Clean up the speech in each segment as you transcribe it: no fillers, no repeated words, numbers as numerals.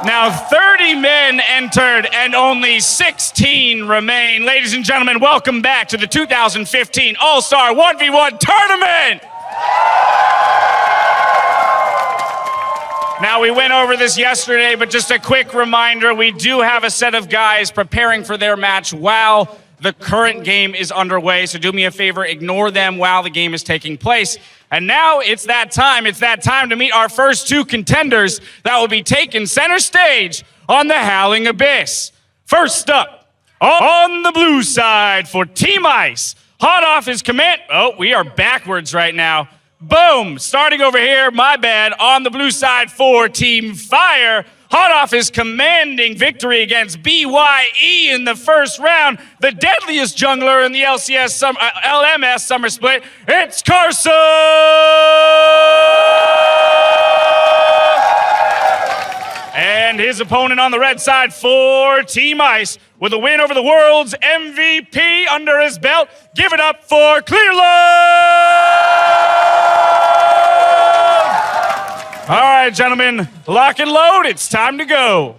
Now 30 men entered and only 16 remain. Ladies and gentlemen, welcome back to the 2015 All-Star 1v1 tournament. Now, we went over this yesterday, but just a quick reminder, we do have a set of guys preparing for their match while the current game is underway, so do me a favor, ignore them while the game is taking place. And now it's that time to meet our first two contenders that will be taking center stage on the Howling Abyss. First up, on the blue side for Team Ice, hot off his command. Oh, we are backwards right now. Boom, starting over here, my bad, on the blue side for Team Fire. Hot off his commanding victory against BYE in the first round, the deadliest jungler in the LMS Summer Split, it's Karsa! And his opponent on the red side for Team Ice, with a win over the world's MVP under his belt, give it up for Clearlove! All right, gentlemen, lock and load. It's time to go.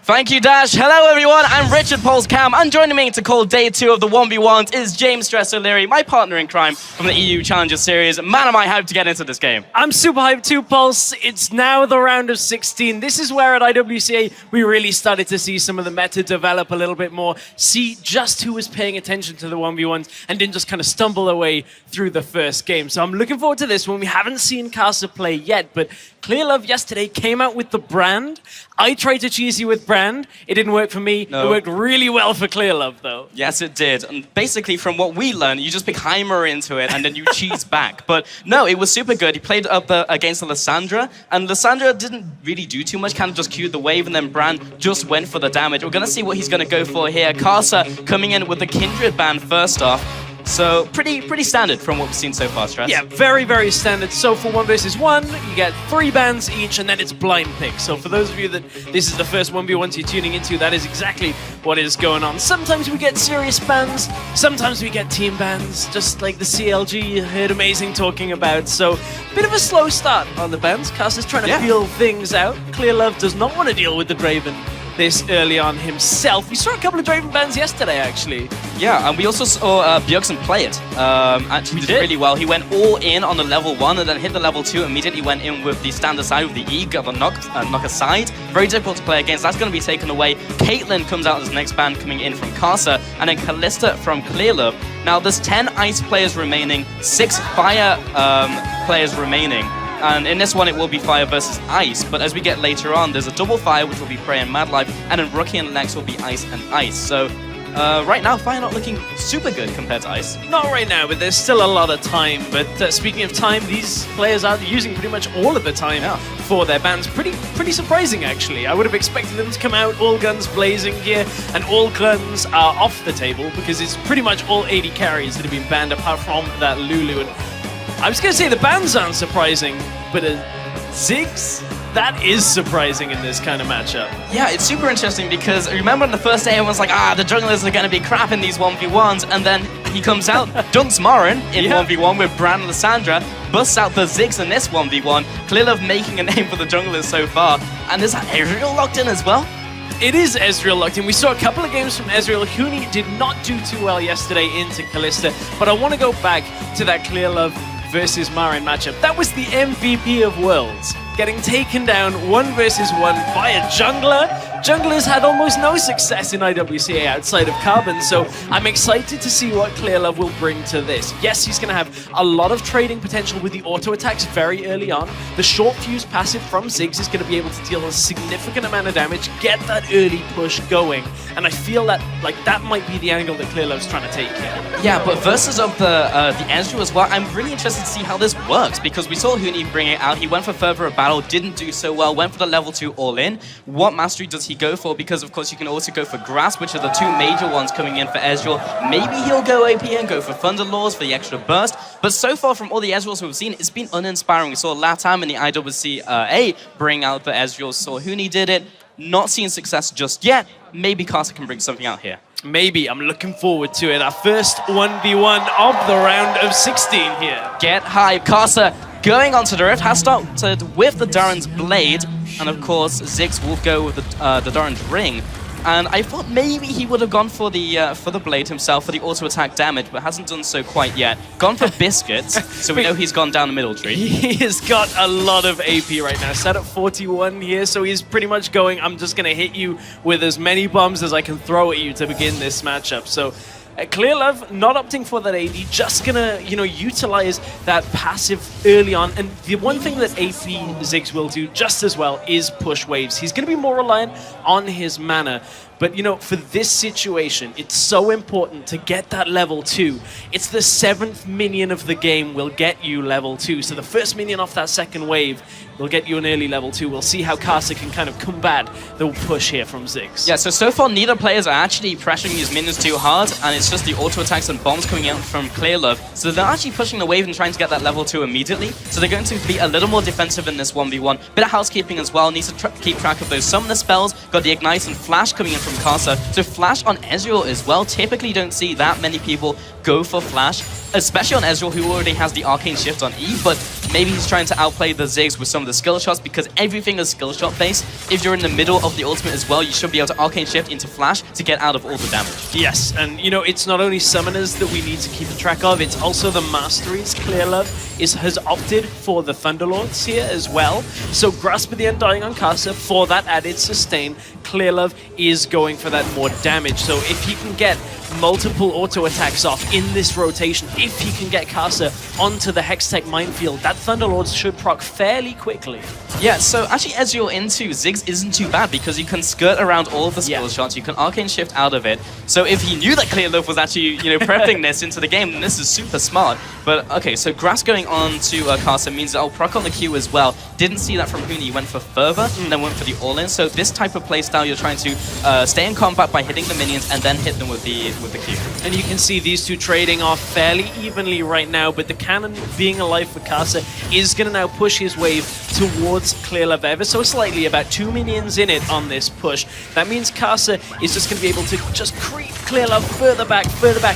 Thank you, Dash. Hello, everyone. I'm Richard Polscam, and joining me to call day 2 of the 1v1s is James Stress O'Leary, my partner in crime from the EU Challenger Series. Man, am I hyped to get into this game. I'm super hyped too, Pulse. It's now the round of 16. This is where at IWC we really started to see some of the meta develop a little bit more, see just who was paying attention to the 1v1s and didn't just kind of stumble away through the first game. So I'm looking forward to this one. We haven't seen Karsa play yet, but Clearlove yesterday came out with the brand. I tried to cheese you with brand. It didn't work for me. No. It worked really well for Clearlove, though. Yes, it did. And basically, from what we learned, you just pick Heimer into it, and then you cheese back. But no, it was super good. He played up against Lissandra, and Lissandra didn't really do too much, kind of just queued the wave, and then Brand just went for the damage. We're going to see what he's going to go for here. Karsa coming in with the Kindred ban first off. So pretty standard from what we've seen so far, Stress. Yeah, very, very standard. So for 1 versus 1, you get 3 bans each, and then it's blind pick. So for those of you that this is the first 1v1s you're tuning into, that is exactly what is going on. Sometimes we get serious bans, sometimes we get team bans, just like the CLG you heard Amazing talking about. So bit of a slow start on the bans. Karsa's trying to feel things out. Clearlove does not want to deal with the Draven this early on himself. We saw a couple of Draven bans yesterday, actually. Yeah, and we also saw Bjergsen play it. Actually, he did really well. He went all in on the level 1 and then hit the level 2. Immediately went in with the standard side with the E, got the knock aside. Very difficult to play against. That's going to be taken away. Caitlyn comes out as the next ban coming in from Karsa, and then Kalista from Clearlove. Now, there's 10 Ice players remaining, 6 Fire players remaining. And in this one, it will be Fire versus Ice. But as we get later on, there's a double Fire, which will be Prey and MadLife, and then Rookie and Lex will be Ice and Ice. So right now, Fire not looking super good compared to Ice. Not right now, but there's still a lot of time. But speaking of time, these players are using pretty much all of the time for their bans. Pretty surprising, actually. I would have expected them to come out all guns blazing here, and all guns are off the table because it's pretty much all 80 carries that have been banned apart from that Lulu. And I was going to say the bans aren't surprising, but Ziggs, that is surprising in this kind of matchup. Yeah, it's super interesting because remember on the first day everyone's like, the junglers are going to be crap in these 1v1s, and then he comes out, dunks Marin in 1v1 with Brand and Lissandra, busts out the Ziggs in this 1v1, Clearlove making a name for the junglers so far, and is that Ezreal locked in as well? It is Ezreal locked in. We saw a couple of games from Ezreal. Huni did not do too well yesterday into Kalista, but I want to go back to that Clearlove versus Marin matchup. That was the MVP of Worlds, getting taken down 1 versus 1 by a jungler. Junglers had almost no success in IWCA outside of Carbon, so I'm excited to see what Clearlove will bring to this. Yes, he's going to have a lot of trading potential with the auto attacks very early on. The short fuse passive from Ziggs is going to be able to deal a significant amount of damage, get that early push going, and I feel that that might be the angle that Clearlove's trying to take here. Yeah, but versus of the Ezreal as well, I'm really interested to see how this works, because we saw Huni bring it out. He went for further of battle, didn't do so well, went for the level 2 all-in. What mastery does he go for? Because of course you can also go for Grasp, which are the 2 major ones coming in for Ezreal. Maybe he'll go AP and go for Thunderlords for the extra burst, but so far from all the Ezreals we've seen, it's been uninspiring. We saw Latam in the IWC A bring out the Ezreals, saw Huni did it, not seeing success just yet. Maybe Karsa can bring something out here. Maybe. I'm looking forward to it. Our first 1v1 of the round of 16 here. Get hype. Karsa going on to the Rift, has started with the Darren's Blade, and of course, Ziggs will go with the Darren's Ring. And I thought maybe he would have gone for the Blade himself, for the auto-attack damage, but hasn't done so quite yet. Gone for Biscuits, so we know he's gone down the middle tree. He has got a lot of AP right now. Set at 41 here, so he's pretty much going, I'm just going to hit you with as many bombs as I can throw at you to begin this matchup. So Clearlove not opting for that AD, just gonna, utilize that passive early on. And the one thing that AP Ziggs will do just as well is push waves. He's gonna be more reliant on his mana. But, for this situation, it's so important to get that level 2. It's the 7th minion of the game will get you level 2. So the first minion off that second wave will get you an early level 2. We'll see how Karsa can kind of combat the push here from Ziggs. Yeah, so far neither players are actually pressuring these minions too hard, and it's just the auto attacks and bombs coming out from Clearlove. So they're actually pushing the wave and trying to get that level 2 immediately. So they're going to be a little more defensive in this 1v1. Bit of housekeeping as well, needs to keep track of those summoner spells. Got the Ignite and Flash coming in from Karsa. So Flash on Ezreal as well. Typically don't see that many people go for Flash, especially on Ezreal, who already has the Arcane Shift on E, but maybe he's trying to outplay the Ziggs with some of the skill shots, because everything is skill shot based. If you're in the middle of the ultimate as well, you should be able to Arcane Shift into Flash to get out of all the damage. Yes, and it's not only summoners that we need to keep track of, it's also the masteries. Clearlove has opted for the Thunderlords here as well. So Grasp of the Undying on Karsa for that added sustain. Clearlove is going for that more damage. So if he can get multiple auto attacks off in this rotation, if he can get Karsa onto the Hextech minefield, that Thunderlords should proc fairly quickly. Yeah, so actually Ezreal into Ziggs isn't too bad, because you can skirt around all of the skill shots, you can Arcane Shift out of it. So if he knew that Clearlove was actually, prepping this into the game, then this is super smart. But okay, so Grass going on to Karsa means that I'll proc on the Q as well. Didn't see that from Huni, he went for Fervor, and then went for the All-In. So this type of playstyle, you're trying to stay in combat by hitting the minions and then hit them with the Q. And you can see these two trading off fairly evenly right now, but the cannon being alive for Karsa is going to now push his wave towards Clearlove ever so slightly, about 2 minions in it on this push. That means Karsa is just going to be able to just creep Clearlove further back,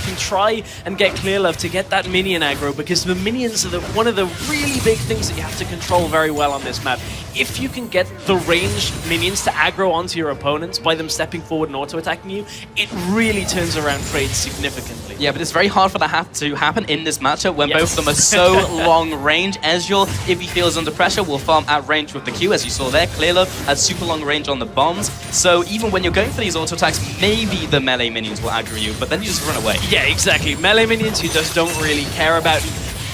and try and get Clearlove to get that minion aggro, because the minions are one of the really big things that you have to control very well on this map. If you can get the ranged minions to aggro onto your opponents by them stepping forward and auto-attacking you, it really turns around trades significantly. Yeah, but it's very hard for that to happen in this matchup when both of them are so long range. Ezreal, if he feels under pressure, will farm at range with the Q, as you saw there. Clearlove has super long range on the bombs, so even when you're going for these auto attacks, maybe the melee minions will aggro you, but then you just run away. Yeah, exactly. Melee minions you just don't really care about.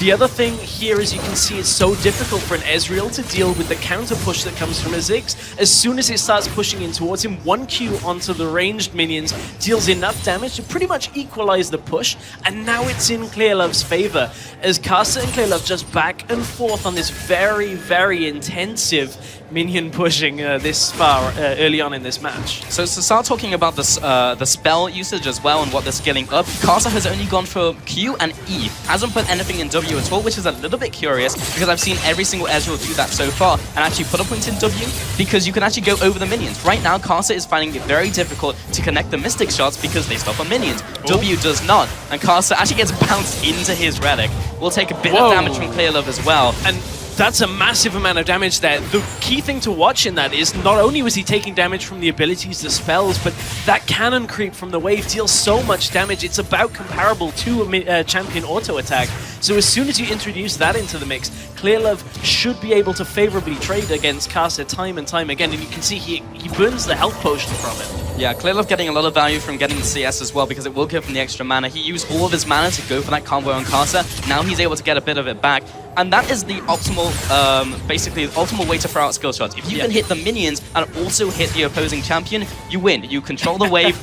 The other thing here is you can see it's so difficult for an Ezreal to deal with the counter push that comes from a Ziggs. As soon as it starts pushing in towards him, 1Q onto the ranged minions deals enough damage to pretty much equalize the push, and now it's in Clearlove's favor, as Karsa and Clearlove just back and forth on this very, very intensive minion pushing this far early on in this match. So to start talking about the spell usage as well and what they're scaling up, Karsa has only gone for Q and E, hasn't put anything in W at all, which is a little bit curious, because I've seen every single Ezreal do that so far and actually put a point in W, because you can actually go over the minions. Right now, Karsa is finding it very difficult to connect the Mystic shots because they stop on minions. W does not, and Karsa actually gets bounced into his Relic. Will take a bit of damage from Clearlove as well. And that's a massive amount of damage there. The key thing to watch in that is not only was he taking damage from the abilities, the spells, but that cannon creep from the wave deals so much damage. It's about comparable to a champion auto attack. So as soon as you introduce that into the mix, Clearlove should be able to favorably trade against Karsa time and time again, and you can see he burns the health potion from it. Yeah, Clearlove getting a lot of value from getting the CS as well, because it will give him the extra mana. He used all of his mana to go for that combo on Karsa. Now he's able to get a bit of it back. And that is the optimal, basically, the optimal way to throw out skill shots. If you can hit the minions and also hit the opposing champion, you win. You control the wave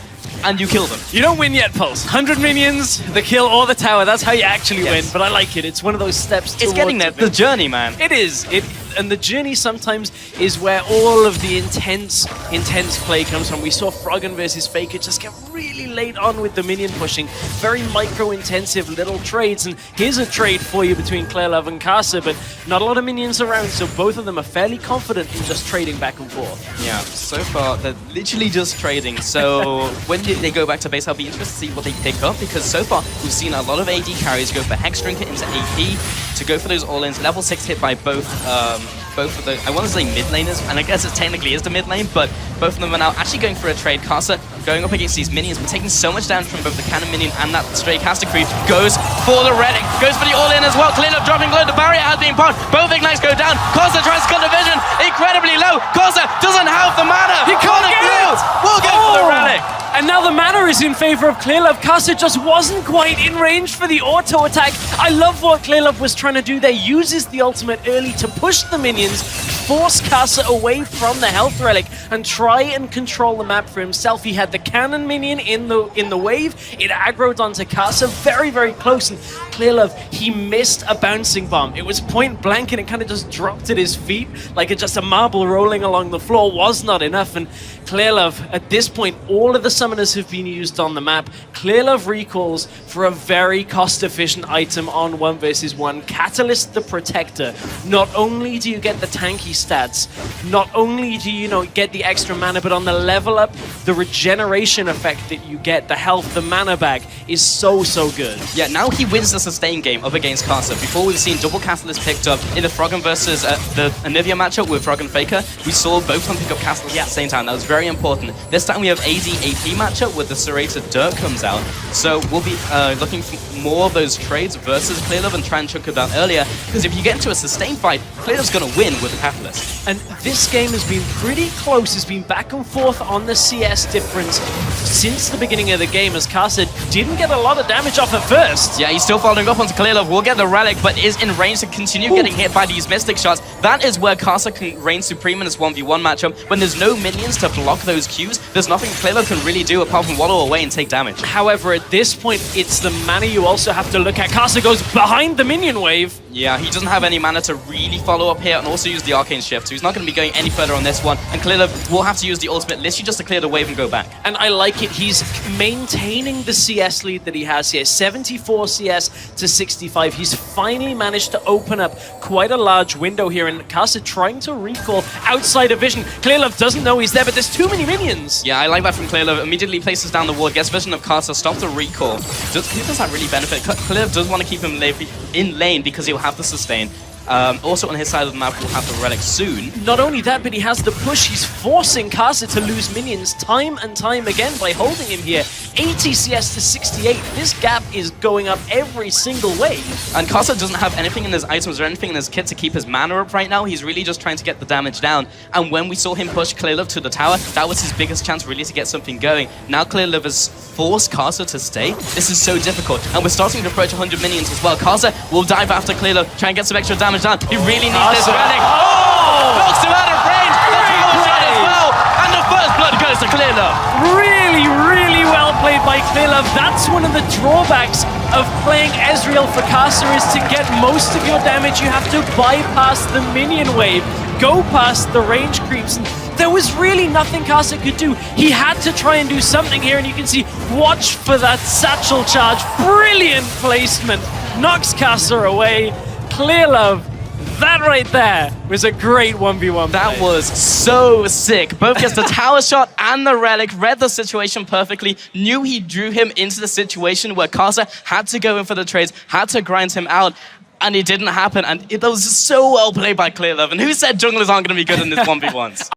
and you kill them. You don't win yet, Pulse. 100 minions, the kill or the tower, that's how you actually win. But I like it. It's one of those steps towards It's getting there. The journey, man. It is. and the journey sometimes is where all of the intense play comes from. We saw Froggen versus Faker just get really late on with the minion pushing, very micro-intensive little trades, and here's a trade for you between Clearlove and Karsa, but not a lot of minions around, so both of them are fairly confident in just trading back and forth. Yeah, so far they're literally just trading, so when they go back to base, I'll be interested to see what they pick up, because so far we've seen a lot of AD carries go for Hex Drinker into AP, to go for those all-ins. Level 6 hit by both of the, I want to say mid laners, and I guess it technically is the mid lane, but both of them are now actually going for a trade. Karsa going up against these minions, but taking so much damage from both the cannon minion and that stray caster creep, goes for the relic, goes for the all-in as well. Clearlove dropping low, the barrier has been popped, both ignites go down. Karsa tries to cut the vision, incredibly low. Karsa doesn't have the mana. He can't get it! We'll go for the relic. And now the mana is in favor of Clearlove. Karsa just wasn't quite in range for the auto attack. I love what Clearlove was trying to do there. Uses the ultimate early to push the minions, force Karsa away from the health relic, and try and control the map for himself. He had the cannon minion in the wave. It aggroed onto Karsa very, very close. And Clearlove, he missed a bouncing bomb. It was point blank, and it kind of just dropped at his feet like just a marble rolling along the floor. Was not enough. And Clearlove, at this point, all of the summoners have been used on the map. Clearlove recalls for a very cost-efficient item on 1 versus 1. Catalyst the Protector. Not only do you get the tanky stats, not only do you get the extra mana, but on the level up, the regeneration effect that you get, the health, the mana bag, is so, so good. Yeah, now he wins the sustain game up against Karsa. Before, we've seen double Catalyst picked up in the Froggen versus the Anivia matchup with Froggen Faker. We saw both of them pick up Catalyst at the same time. That was very important. This time we have AD AP matchup with the Serrated Dirt comes out. So we'll be looking for more of those trades versus Clearlove and try and chuck it down earlier, because if you get into a sustain fight, Clearlove's going to win with the Catalyst. And this game has been pretty close. It's been back and forth on the CS difference since the beginning of the game, as Karsa didn't get a lot of damage off at first. Yeah, he's still following up onto Clearlove. Will get the relic, but is in range to continue getting hit by these Mystic shots. That is where Karsa can reign supreme in this 1v1 matchup. When there's no minions to block those Qs, there's nothing Clearlove can really do apart from waddle away and take damage. However, at this point, it's the mana you also have to look at. Karsa goes behind the minion wave. Yeah, he doesn't have any mana to really follow up here and also use the Arcane Shift, so he's not going to be going any further on this one. And Clearlove will have to use the ultimate literally just to clear the wave and go back. And I like it. He's maintaining the CS lead that he has here. 74 CS to 65. He's finally managed to open up quite a large window here, and Karsa trying to recall outside of vision. Clearlove doesn't know he's there, but there's too many minions. Yeah, I like that from Clearlove. Immediately places down the ward, gets vision of Karsa, stop the recall. Who does that really benefit? Clearlove does want to keep him in lane because he'll have the sustain. Also on his side of the map, we'll have the relic soon. Not only that, but he has the push. He's forcing Karsa to lose minions time and time again by holding him here. 80 CS to 68. This gap is going up every single wave. And Karsa doesn't have anything in his items or anything in his kit to keep his mana up right now. He's really just trying to get the damage down. And when we saw him push Clearlove to the tower, that was his biggest chance really to get something going. Now Clearlove has forced Karsa to stay. This is so difficult. And we're starting to approach 100 minions as well. Karsa will dive after Clearlove, try and get some extra damage down. He really needs this relic. Oh! Knocks him out of range. That's shot as well. And the first blood goes to Clearlove. Really, really well played by Clearlove. That's one of the drawbacks of playing Ezreal for Karsa, is to get most of your damage, you have to bypass the minion wave, go past the range creeps. And there was really nothing Karsa could do. He had to try and do something here, and you can see, watch for that satchel charge. Brilliant placement. Knocks Karsa away. Clearlove, that right there was a great 1v1 That play. was so sick. Both gets the tower shot and the relic, read the situation perfectly, knew he drew him into the situation where Karsa had to go in for the trades, had to grind him out, and it didn't happen. And that was so well played by Clearlove. And who said junglers aren't going to be good in this 1v1s?